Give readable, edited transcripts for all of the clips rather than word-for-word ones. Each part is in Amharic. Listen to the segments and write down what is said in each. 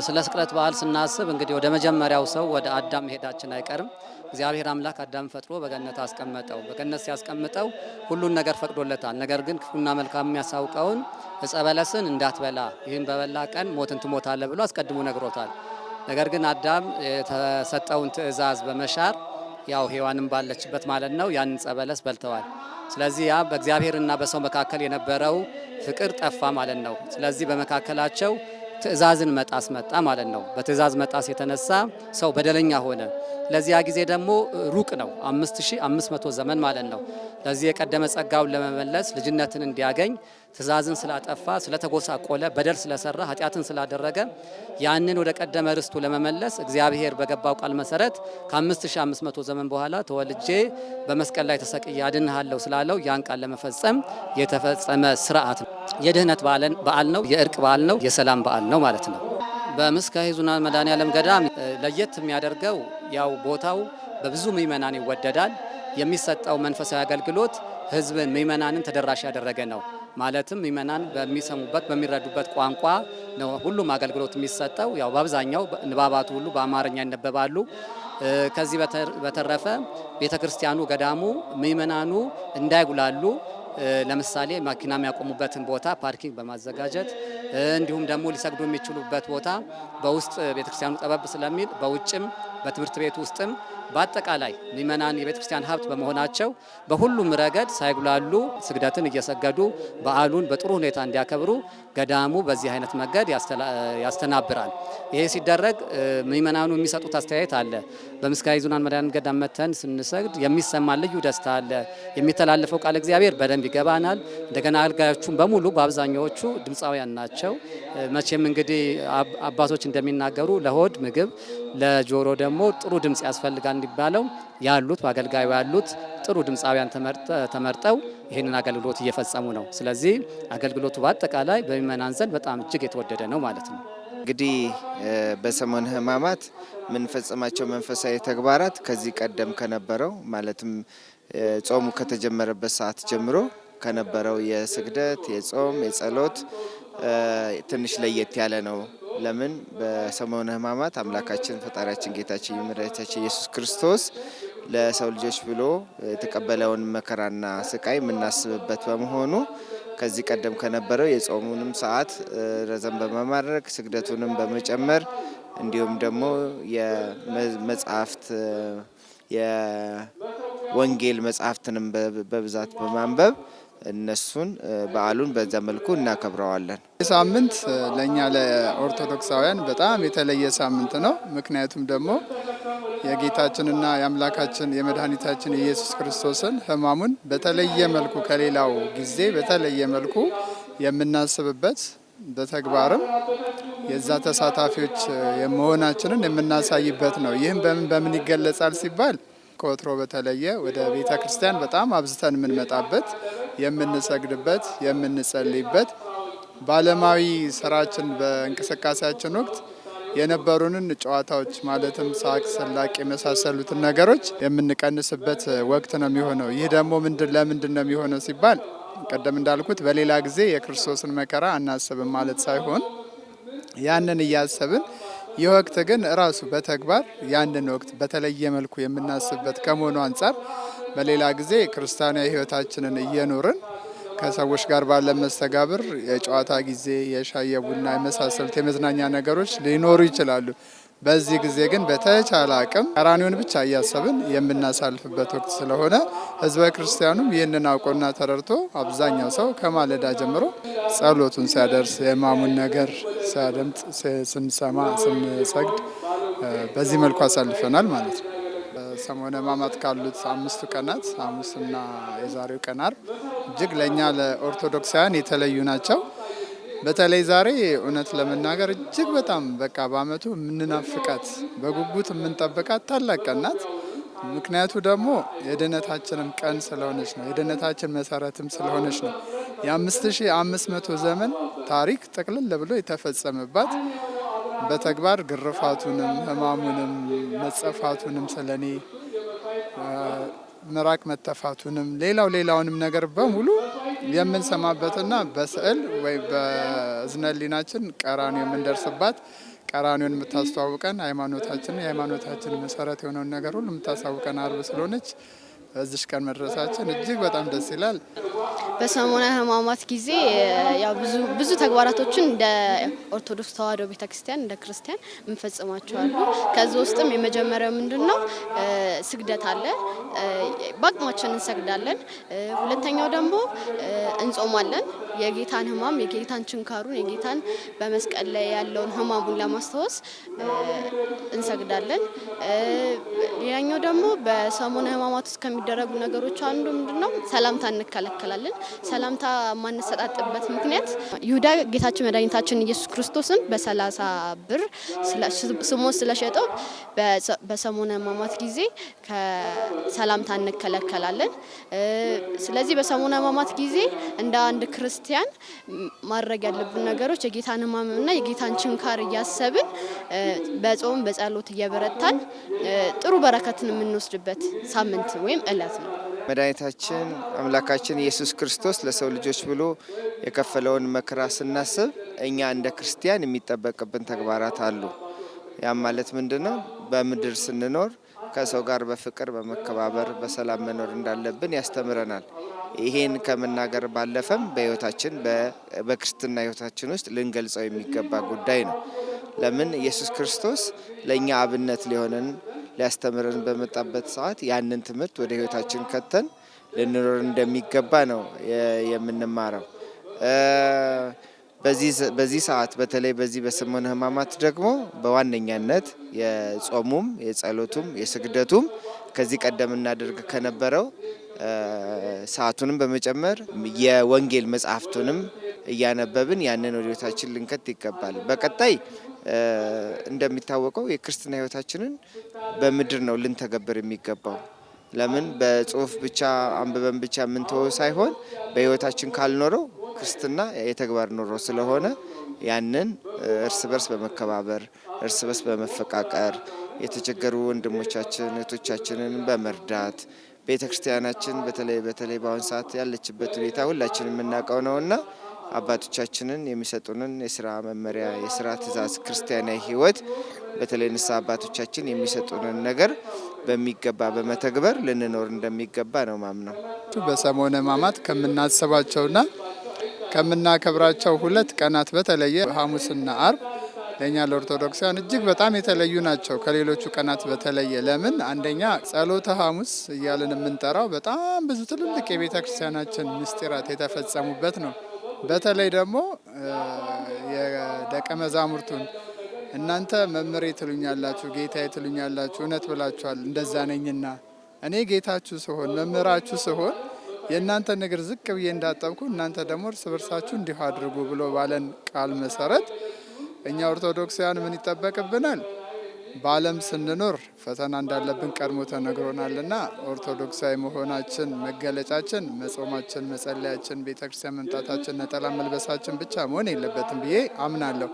ስለ ስቅለት በዓል ስናስብ እንግዲህ ወደ መጀመሪያው ሰው ወደ አዳም መሄዳችን አይቀርም። እግዚአብሔር አምላክ አዳም ፈጥሮ በገነት አስቀመጠው። በገነት ሲያስቀምጠው ሁሉን ነገር ፈቅዶለታል። ነገር ግን ክፉና መልካም የሚያሳውቀውን ዕፀ በለስን እንዳትበላ፣ ይህን በበላ ቀን ሞትን ትሞታለህ ብሎ አስቀድሞ ነግሮታል። ነገር ግን አዳም የተሰጠውን ትእዛዝ በመሻር ያው ሔዋንም ባለችበት ማለት ነው ያን ዕፀ በለስ በልተዋል። ስለዚህ ያ በእግዚአብሔርና በሰው መካከል የነበረው ፍቅር ጠፋ ማለት ነው። ስለዚህ በመካከላቸው ትእዛዝን መጣስ መጣ ማለት ነው። በትእዛዝ መጣስ የተነሳ ሰው በደለኛ ሆነ። ለዚያ ጊዜ ደግሞ ሩቅ ነው 5500 ዘመን ማለት ነው። ለዚህ የቀደመ ጸጋውን ለመመለስ ልጅነትን እንዲያገኝ ትእዛዝን ስላጠፋ ስለተጎሳቆለ በደል ስለሰራ ኃጢአትን ስላደረገ ያንን ወደ ቀደመ ርስቱ ለመመለስ እግዚአብሔር በገባው ቃል መሰረት ከ5500 ዘመን በኋላ ተወልጄ በመስቀል ላይ ተሰቅዬ አድንሃለሁ ስላለው ያን ቃል ለመፈጸም የተፈጸመ ስርዓት ነው። የድህነት በዓል ነው። የእርቅ በዓል ነው። የሰላም በዓል ነው ማለት ነው። በምስካየ ኅዙናን መድኃኔዓለም ገዳም ለየት የሚያደርገው ያው ቦታው በብዙ ምእመናን ይወደዳል። የሚሰጠው መንፈሳዊ አገልግሎት ህዝብን ምእመናንን ተደራሽ ያደረገ ነው። ማለትም ምእመናን በሚሰሙበት በሚረዱበት ቋንቋ ነው ሁሉም አገልግሎት የሚሰጠው። ያው በአብዛኛው ንባባቱ ሁሉ በአማርኛ ይነበባሉ። ከዚህ በተረፈ ቤተክርስቲያኑ ገዳሙ ምእመናኑ እንዳይጉላሉ ለምሳሌ መኪና የሚያቆሙበትን ቦታ ፓርኪንግ በማዘጋጀት እንዲሁም ደግሞ ሊሰግዱ የሚችሉበት ቦታ በውስጥ ቤተክርስቲያኑ ጠበብ ስለሚል በውጭም በትምህርት ቤት ውስጥም በአጠቃላይ ምእመናን የቤተክርስቲያን ሀብት በመሆናቸው በሁሉም ረገድ ሳይጉላሉ ስግደትን እየሰገዱ በዓሉን በጥሩ ሁኔታ እንዲያከብሩ ገዳሙ በዚህ አይነት መንገድ ያስተናብራል። ይሄ ሲደረግ ምእመናኑ የሚሰጡት አስተያየት አለ። በምስካየ ኅዙናን መድኃኔዓለም ገዳም መተን ስንሰግድ የሚሰማ ልዩ ደስታ አለ። የሚተላለፈው ቃል እግዚአብሔር በደንብ ይገባናል። እንደገና አገልጋዮቹም በሙሉ በአብዛኛዎቹ ድምፃውያን ናቸው። መቼም እንግዲህ አባቶች እንደሚናገሩ ለሆድ ምግብ ለጆሮ ደግሞ ጥሩ ድምጽ ያስፈልጋል እንዲባለው ያሉት በአገልጋዩ ያሉት ጥሩ ድምፃውያን ተመርጠው ይህንን አገልግሎት እየፈጸሙ ነው። ስለዚህ አገልግሎቱ በአጠቃላይ በምእመናን ዘንድ በጣም እጅግ የተወደደ ነው ማለት ነው። እንግዲህ በሰሙነ ሕማማት የምንፈጽማቸው መንፈሳዊ ተግባራት ከዚህ ቀደም ከነበረው ማለትም ጾሙ ከተጀመረበት ሰዓት ጀምሮ ከነበረው የስግደት፣ የጾም፣ የጸሎት ትንሽ ለየት ያለ ነው። ለምን በሰሙነ ሕማማት አምላካችን ፈጣሪያችን ጌታችን መድኃኒታችን ኢየሱስ ክርስቶስ ለሰው ልጆች ብሎ የተቀበለውን መከራና ስቃይ የምናስብበት በመሆኑ ከዚህ ቀደም ከነበረው የጾሙንም ሰዓት ረዘም በማድረግ ስግደቱንም በመጨመር እንዲሁም ደግሞ የመጽሐፍት የወንጌል መጽሐፍትንም በብዛት በማንበብ እነሱን በዓሉን በዛ መልኩ እናከብረዋለን። ሳምንት ለኛ ለኦርቶዶክሳውያን በጣም የተለየ ሳምንት ነው። ምክንያቱም ደግሞ የጌታችንና የአምላካችን የመድኃኒታችን የኢየሱስ ክርስቶስን ሕማሙን በተለየ መልኩ ከሌላው ጊዜ በተለየ መልኩ የምናስብበት በተግባርም የዛ ተሳታፊዎች የመሆናችንን የምናሳይበት ነው። ይህም በምን ይገለጻል ሲባል ከወትሮ በተለየ ወደ ቤተ ክርስቲያን በጣም አብዝተን የምንመጣበት፣ የምንሰግድበት፣ የምንጸልይበት በዓለማዊ ስራችን በእንቅስቃሴያችን ወቅት የነበሩንን ጨዋታዎች ማለትም ሳቅ፣ ስላቅ የመሳሰሉትን ነገሮች የምንቀንስበት ወቅት ነው የሚሆነው። ይህ ደግሞ ለምንድን ነው የሚሆነው ሲባል ቀደም እንዳልኩት በሌላ ጊዜ የክርስቶስን መከራ አናስብም ማለት ሳይሆን ያንን እያሰብን ይህ ወቅት ግን ራሱ በተግባር ያንን ወቅት በተለየ መልኩ የምናስብበት ከመሆኑ አንጻር በሌላ ጊዜ ክርስቲያናዊ ሕይወታችንን እየኖርን ከሰዎች ጋር ባለ መስተጋብር የጨዋታ ጊዜ፣ የሻይ የቡና የመሳሰሉት የመዝናኛ ነገሮች ሊኖሩ ይችላሉ። በዚህ ጊዜ ግን በተቻለ አቅም ቀራንዮን ብቻ እያሰብን የምናሳልፍበት ወቅት ስለሆነ ሕዝበ ክርስቲያኑም ይህንን አውቆና ተረድቶ አብዛኛው ሰው ከማለዳ ጀምሮ ጸሎቱን ሲያደርስ የሕማሙን ነገር ሲያደምጥ፣ ስንሰማ፣ ስንሰግድ በዚህ መልኩ አሳልፈናል ማለት ነው። ሰሙነ ሕማማት ካሉት 5 ቀናት ሐሙስና የዛሬው ቀን ዓርብ እጅግ ለእኛ ለኦርቶዶክሳውያን የተለዩ ናቸው። በተለይ ዛሬ እውነት ለመናገር እጅግ በጣም በቃ በዓመቱ የምንናፍቃት በጉጉት የምንጠብቃት ታላቅ ቀን ናት። ምክንያቱ ደግሞ የድነታችንም ቀን ስለሆነች ነው። የድነታችን መሰረትም ስለሆነች ነው። የ5500 ዘመን ታሪክ ጥቅልል ብሎ የተፈጸመባት በተግባር ግርፋቱንም ሕማሙንም መጸፋቱንም ስለኔ ምራቅ መተፋቱንም ሌላውንም ነገር በሙሉ የምንሰማበትና በስዕል ወይ በእዝነ ሕሊናችን ቀራንዮ የምንደርስባት ቀራንዮን የምታስተዋውቀን የሃይማኖታችን መሰረት የሆነውን ነገር ሁሉ የምታሳውቀን ዓርብ ስለሆነች በዚህ ቀን መድረሳችን እጅግ በጣም ደስ ይላል። በሰሙነ ሕማማት ጊዜ ያው ብዙ ተግባራቶችን እንደ ኦርቶዶክስ ተዋሕዶ ቤተክርስቲያን እንደ ክርስቲያን እንፈጽማቸዋለን። ከዚህ ውስጥም የመጀመሪያው ምንድነው? ስግደት አለ። በአቅማችን እንሰግዳለን። ሁለተኛው ደግሞ እንጾማለን። የጌታን ሕማም የጌታን ችንካሩን የጌታን በመስቀል ላይ ያለውን ሕማሙን ለማስታወስ እንሰግዳለን። ሌላኛው ደግሞ በሰሙነ ሕማማት ውስጥ ከሚደረጉ ነገሮች አንዱ ምንድነው? ሰላምታ እንከለከላለን። ሰላምታ የማንሰጣጥበት ምክንያት ይሁዳ ጌታችን መድኃኒታችን ኢየሱስ ክርስቶስን በ30 ብር ስሞት ስለሸጠው በሰሙነ ሕማማት ጊዜ ከሰላምታ እንከለከላለን። ስለዚህ በሰሙነ ሕማማት ጊዜ እንደ አንድ ክርስቲያን ማድረግ ያለብን ነገሮች የጌታን ሕማምና የጌታን ችንካር እያሰብን በጾም በጸሎት እየበረታን ጥሩ በረከትን የምንወስድበት ሳምንት ወይም ዕለት ነው። መድኃኒታችን አምላካችን ኢየሱስ ክርስቶስ ለሰው ልጆች ብሎ የከፈለውን መከራ ስናስብ እኛ እንደ ክርስቲያን የሚጠበቅብን ተግባራት አሉ። ያም ማለት ምንድነው? በምድር ስንኖር ከሰው ጋር በፍቅር በመከባበር በሰላም መኖር እንዳለብን ያስተምረናል። ይሄን ከመናገር ባለፈም በሕይወታችን በክርስትና ሕይወታችን ውስጥ ልንገልጸው የሚገባ ጉዳይ ነው። ለምን ኢየሱስ ክርስቶስ ለእኛ አብነት ሊሆነን ሊያስተምረን በመጣበት ሰዓት ያንን ትምህርት ወደ ሕይወታችን ከተን ልንኖር እንደሚገባ ነው የምንማረው። በዚህ ሰዓት በተለይ በዚህ በሰሙነ ሕማማት ደግሞ በዋነኛነት የጾሙም የጸሎቱም የስግደቱም ከዚህ ቀደም እናደርግ ከነበረው ሰዓቱንም በመጨመር የወንጌል መጽሐፍቱንም እያነበብን ያንን ወደ ሕይወታችን ልንከት ይገባል። በቀጣይ እንደሚታወቀው የክርስትና ሕይወታችንን በምድር ነው ልንተገብር የሚገባው። ለምን በጽሁፍ ብቻ አንብበን ብቻ የምንተወው ሳይሆን በሕይወታችን ካልኖረው ክርስትና የተግባር ኖሮ ስለሆነ ያንን እርስ በርስ በመከባበር እርስ በርስ በመፈቃቀር የተቸገሩ ወንድሞቻችን እህቶቻችንን በመርዳት ቤተክርስቲያናችን በተለይ በአሁን ሰዓት ያለችበት ሁኔታ ሁላችንም የምናውቀው ነውና አባቶቻችንን የሚሰጡንን የስራ መመሪያ፣ የስራ ትእዛዝ፣ ክርስቲያናዊ ህይወት በተለይ ንስሐ አባቶቻችን የሚሰጡንን ነገር በሚገባ በመተግበር ልንኖር እንደሚገባ ነው ማምነው። በሰሞነ ሕማማት ከምናስባቸውና ከምናከብራቸው 2 ቀናት በተለየ ሐሙስና አርብ ለኛ ለኦርቶዶክሳውያን እጅግ በጣም የተለዩ ናቸው ከሌሎቹ ቀናት በተለየ። ለምን? አንደኛ ጸሎተ ሐሙስ እያልን የምንጠራው በጣም ብዙ ትልልቅ የቤተ ክርስቲያናችን ምስጢራት የተፈጸሙበት ነው። በተለይ ደግሞ የደቀ መዛሙርቱን እናንተ መምህሬ ትሉኛላችሁ፣ ጌታዬ ትሉኛላችሁ፣ እውነት ብላችኋል፣ እንደዛ ነኝና እኔ ጌታችሁ ስሆን መምህራችሁ ስሆን የእናንተን እግር ዝቅ ብዬ እንዳጠብኩ እናንተ ደግሞ እርስ በርሳችሁ እንዲሁ አድርጉ ብሎ ባለን ቃል መሰረት እኛ ኦርቶዶክሳውያን ምን ይጠበቅብናል? በዓለም ስንኖር ፈተና እንዳለብን ቀድሞ ተነግሮናልና ኦርቶዶክሳዊ መሆናችን መገለጫችን መጾማችን፣ መጸለያችን፣ ቤተክርስቲያን መምጣታችን፣ ነጠላ መልበሳችን ብቻ መሆን የለበትም ብዬ አምናለሁ።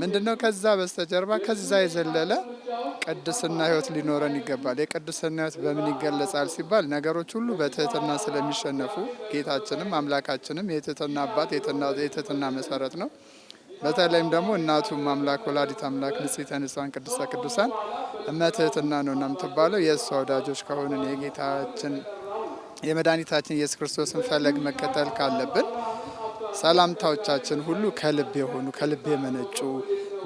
ምንድነው ከዛ በስተጀርባ ከዛ የዘለለ ቅድስና ህይወት ሊኖረን ይገባል። የቅድስና ህይወት በምን ይገለጻል ሲባል ነገሮች ሁሉ በትህትና ስለሚሸነፉ ጌታችንም አምላካችንም የትህትና አባት የትህትና መሰረት ነው። በተለይም ደግሞ እናቱም አምላክ ወላዲት አምላክ ንጽሕተ ንጹሐን ቅድስተ ቅዱሳን እመትህትና ነው እና የምትባለው የእሷ ወዳጆች ከሆንን የጌታችን የመድኃኒታችን ኢየሱስ ክርስቶስን ፈለግ መከተል ካለብን ሰላምታዎቻችን ሁሉ ከልብ የሆኑ ከልብ የመነጩ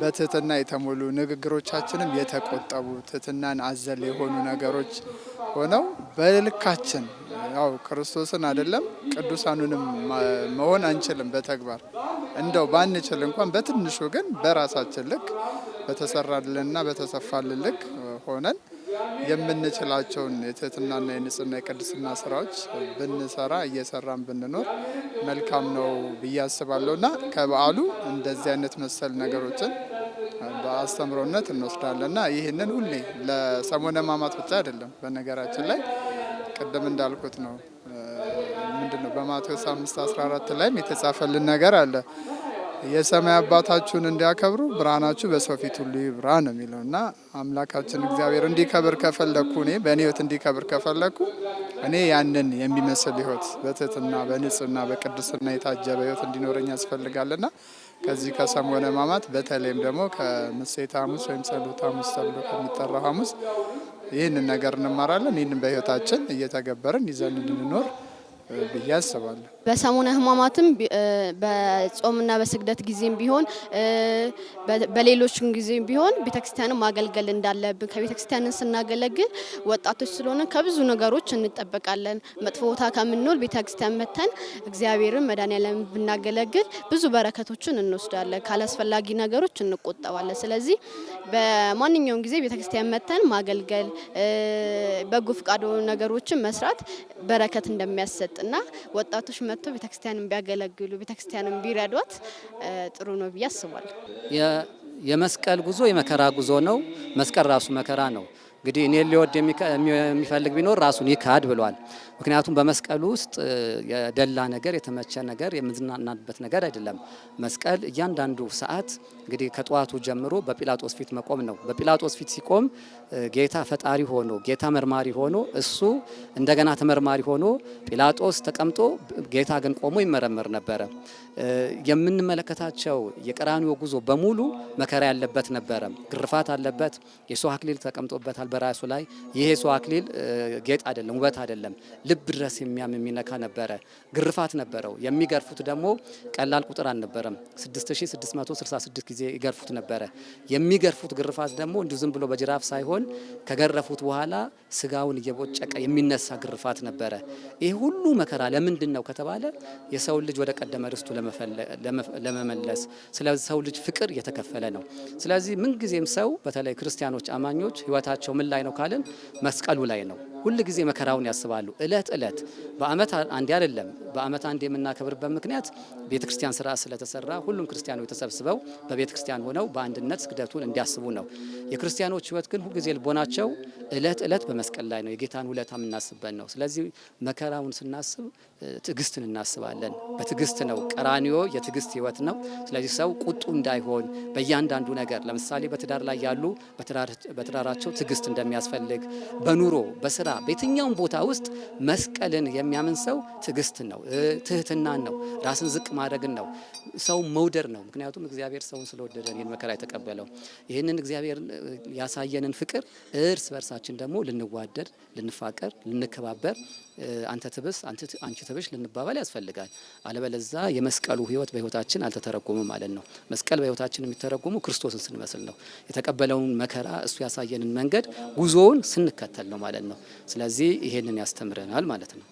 በትህትና የተሞሉ ንግግሮቻችንም የተቆጠቡ ትህትናን አዘል የሆኑ ነገሮች ሆነው በልካችን ያው ክርስቶስን አይደለም ቅዱሳኑንም መሆን አንችልም። በተግባር እንደው ባንችል እንኳን በትንሹ ግን በራሳችን ልክ በተሰራልንና በተሰፋልን ልክ ሆነን የምንችላቸውን የትህትናና የንጽህና የቅድስና ስራዎች ብንሰራ እየሰራን ብንኖር መልካም ነው ብዬ አስባለሁና ከበዓሉ እንደዚህ አይነት መሰል ነገሮችን በአስተምሮነት እንወስዳለንና ይህንን ሁሌ ለሰሞነ ሕማማት ብቻ አይደለም። በነገራችን ላይ ቅድም እንዳልኩት ነው ምንድነው በማቴዎስ 5:14 ላይም የተጻፈልን ነገር አለ። የሰማይ አባታችሁን እንዲያከብሩ ብርሃናችሁ በሰው ፊት ሁሉ ይብራ ነው የሚለውና አምላካችን እግዚአብሔር እንዲከብር ከፈለኩ እኔ በእኔ ህይወት እንዲከብር ከፈለኩ እኔ ያንን የሚመስል ህይወት በትህትና በንጽህና በቅድስና የታጀበ ህይወት እንዲኖረኝ ያስፈልጋልና ከዚህ ከሰሞነ ሕማማት በተለይም ደግሞ ከምሴተ ሐሙስ ወይም ጸሎተ ሐሙስ ተብሎ ከሚጠራው ሐሙስ ይህንን ነገር እንማራለን። ይህንን በህይወታችን እየተገበርን ይዘን እንድንኖር ብዬ አስባለሁ። በሰሙነ ሕማማትም በጾምና በስግደት ጊዜም ቢሆን በሌሎችም ጊዜም ቢሆን ቤተክርስቲያንን ማገልገል እንዳለብን ከቤተክርስቲያንን ስናገለግል ወጣቶች ስለሆነ ከብዙ ነገሮች እንጠበቃለን። መጥፎ ቦታ ከምንውል ቤተክርስቲያን መተን እግዚአብሔርን መድኃኔዓለም ብናገለግል ብዙ በረከቶችን እንወስዳለን፣ ካላስፈላጊ ነገሮች እንቆጠባለን። ስለዚህ በማንኛውም ጊዜ ቤተክርስቲያን መተን ማገልገል፣ በጎ ፈቃድ ነገሮችን መስራት በረከት እንደሚያሰጥና ወጣቶች መጥቶ ቤተክርስቲያንን ቢያገለግሉ ቤተክርስቲያንን ቢረዷት ጥሩ ነው ብዬ አስባለሁ። የመስቀል ጉዞ የመከራ ጉዞ ነው። መስቀል ራሱ መከራ ነው። እንግዲህ እኔ ሊወድ የሚፈልግ ቢኖር ራሱን ይካድ ብሏል። ምክንያቱም በመስቀሉ ውስጥ የደላ ነገር የተመቸ ነገር የምንዝናናበት ነገር አይደለም። መስቀል እያንዳንዱ ሰዓት እንግዲህ ከጠዋቱ ጀምሮ በጲላጦስ ፊት መቆም ነው። በጲላጦስ ፊት ሲቆም ጌታ ፈጣሪ ሆኖ ጌታ መርማሪ ሆኖ እሱ እንደገና ተመርማሪ ሆኖ ጲላጦስ ተቀምጦ ጌታ ግን ቆሞ ይመረመር ነበረ። የምንመለከታቸው የቀራንዮ ጉዞ በሙሉ መከራ ያለበት ነበረ። ግርፋት አለበት። የሰው አክሊል ተቀምጦበታል በራሱ ላይ። ይሄ የሰው አክሊል ጌጥ አይደለም፣ ውበት አይደለም፣ ልብ ድረስ የሚነካ ነበረ። ግርፋት ነበረው። የሚገርፉት ደግሞ ቀላል ቁጥር አልነበረም። 6666 ጊዜ ይገርፉት ነበረ። የሚገርፉት ግርፋት ደግሞ እንዲሁ ዝም ብሎ በጅራፍ ሳይሆን ከገረፉት በኋላ ስጋውን እየቦጨቀ የሚነሳ ግርፋት ነበረ። ይህ ሁሉ መከራ ለምንድን ነው ከተባለ የሰው ልጅ ወደ ቀደመ ርስቱ ለመመለስ ስለ ሰው ልጅ ፍቅር እየተከፈለ ነው። ስለዚህ ምንጊዜም ሰው በተለይ ክርስቲያኖች አማኞች ህይወታቸው ምን ላይ ነው ካልን መስቀሉ ላይ ነው። ሁል ጊዜ መከራውን ያስባሉ። እለት እለት በአመት አንዴ አይደለም፣ በአመት አንዴ የምናከብርበት ምክንያት ቤተክርስቲያን ስራ ስለተሰራ ሁሉም ክርስቲያኖች ተሰብስበው በቤተክርስቲያን ሆነው በአንድነት ስግደቱን እንዲያስቡ ነው። የክርስቲያኖች ህይወት ግን ሁል ጊዜ ልቦናቸው እለት እለት በመስቀል ላይ ነው። የጌታን ውለታ የምናስብበት ነው። ስለዚህ መከራውን ስናስብ ትዕግስትን እናስባለን። በትዕግስት ነው። ቀራንዮ የትዕግስት ህይወት ነው። ስለዚህ ሰው ቁጡ እንዳይሆን በእያንዳንዱ ነገር ለምሳሌ በትዳር ላይ ያሉ በትዳራቸው ትዕግስት እንደሚያስፈልግ፣ በኑሮ በስራ በየትኛውም ቦታ ውስጥ መስቀልን የሚያምን ሰው ትዕግስትን ነው፣ ትህትናን ነው፣ ራስን ዝቅ ማድረግን ነው፣ ሰው መውደድ ነው። ምክንያቱም እግዚአብሔር ሰውን ስለወደደ ይህን መከራ የተቀበለው። ይህንን እግዚአብሔር ያሳየንን ፍቅር እርስ በርሳችን ደግሞ ልንዋደድ፣ ልንፋቀር፣ ልንከባበር፣ አንተ ትብስ አንቺ ትብሽ ልንባባል ያስፈልጋል። አለበለዛ የመስቀሉ ሕይወት በሕይወታችን አልተተረጎመም ማለት ነው። መስቀል በሕይወታችን የሚተረጎሙ ክርስቶስን ስንመስል ነው። የተቀበለውን መከራ እሱ ያሳየንን መንገድ ጉዞውን ስንከተል ነው ማለት ነው። ስለዚህ ይሄንን ያስተምረናል ማለት ነው።